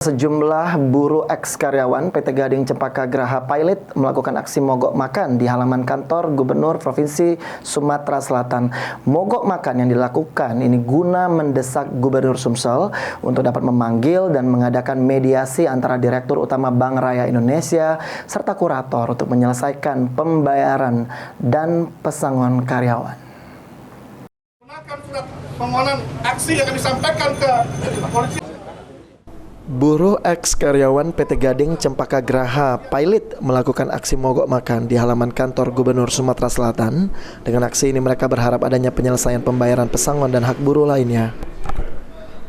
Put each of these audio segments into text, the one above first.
Sejumlah buruh ex-karyawan PT Gading Cempaka Graha Pilot melakukan aksi mogok makan di halaman kantor Gubernur Provinsi Sumatera Selatan. Mogok makan yang dilakukan ini guna mendesak Gubernur Sumsel untuk dapat memanggil dan mengadakan mediasi antara Direktur Utama Bank Raya Indonesia serta kurator untuk menyelesaikan pembayaran dan pesangon karyawan. Gunakan surat permohonan aksi yang disampaikan ke polisi. Buruh ex-karyawan PT Gading Cempaka Graha Pilot melakukan aksi mogok makan di halaman kantor Gubernur Sumatera Selatan. Dengan aksi ini mereka berharap adanya penyelesaian pembayaran pesangon dan hak buruh lainnya.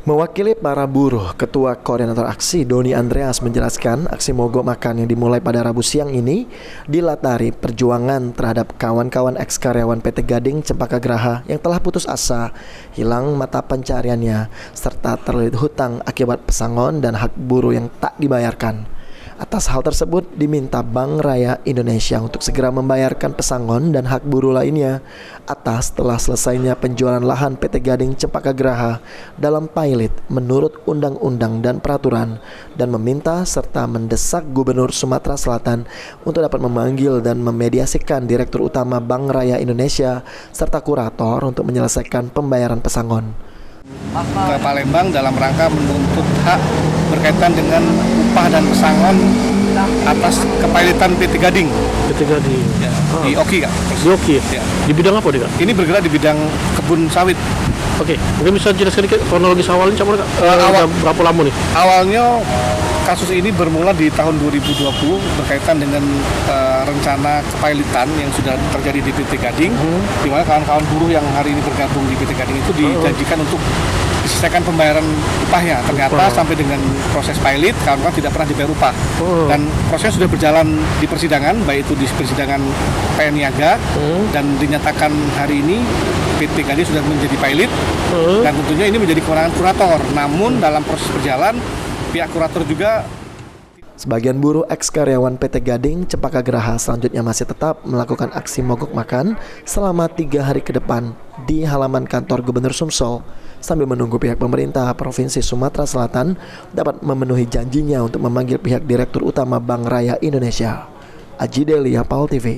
Mewakili para buruh, Ketua Koordinator Aksi Doni Andreas menjelaskan aksi mogok makan yang dimulai pada Rabu siang ini dilatari perjuangan terhadap kawan-kawan ex-karyawan PT Gading Cempaka Graha yang telah putus asa, hilang mata pencariannya, serta terlilit hutang akibat pesangon dan hak buruh yang tak dibayarkan. Atas hal tersebut diminta Bank Raya Indonesia untuk segera membayarkan pesangon dan hak buruh lainnya atas telah selesainya penjualan lahan PT Gading Cempaka Graha dalam pilot menurut undang-undang dan peraturan, dan meminta serta mendesak Gubernur Sumatera Selatan untuk dapat memanggil dan memediasikan Direktur Utama Bank Raya Indonesia serta kurator untuk menyelesaikan pembayaran pesangon Ke Palembang dalam rangka menuntut hak berkaitan dengan upah dan pesangon atas kepilotan PT Gading. PT Gading. Ya, di Oki, Kak. Di Oki? Ya. Di bidang apa, Kak? Ini bergerak di bidang kebun sawit. Oke, mungkin bisa jelaskan sedikit kronologis awalnya, Kak? Berapa lama nih? Awalnya kasus ini bermula di tahun 2020 berkaitan dengan rencana kepilotan yang sudah terjadi di PT Gading, di mana kawan-kawan buruh yang hari ini bergabung di PT Gading itu dijanjikan untuk diselesaikan pembayaran upahnya. Ternyata sampai dengan proses pilot, kawan-kawan tidak pernah dibayar upah. Dan proses sudah berjalan di persidangan, baik itu di persidangan PN Niaga, dan dinyatakan hari ini PT Gading sudah menjadi pilot, dan tentunya ini menjadi kewenangan kurator. Namun dalam proses berjalan, pihak kurator juga. Sebagian buruh ex-karyawan PT Gading Cempaka Graha selanjutnya masih tetap melakukan aksi mogok makan selama 3 hari ke depan di halaman kantor Gubernur Sumsel sambil menunggu pihak pemerintah Provinsi Sumatera Selatan dapat memenuhi janjinya untuk memanggil pihak Direktur Utama Bank Raya Indonesia. Aji Delia, PAL TV.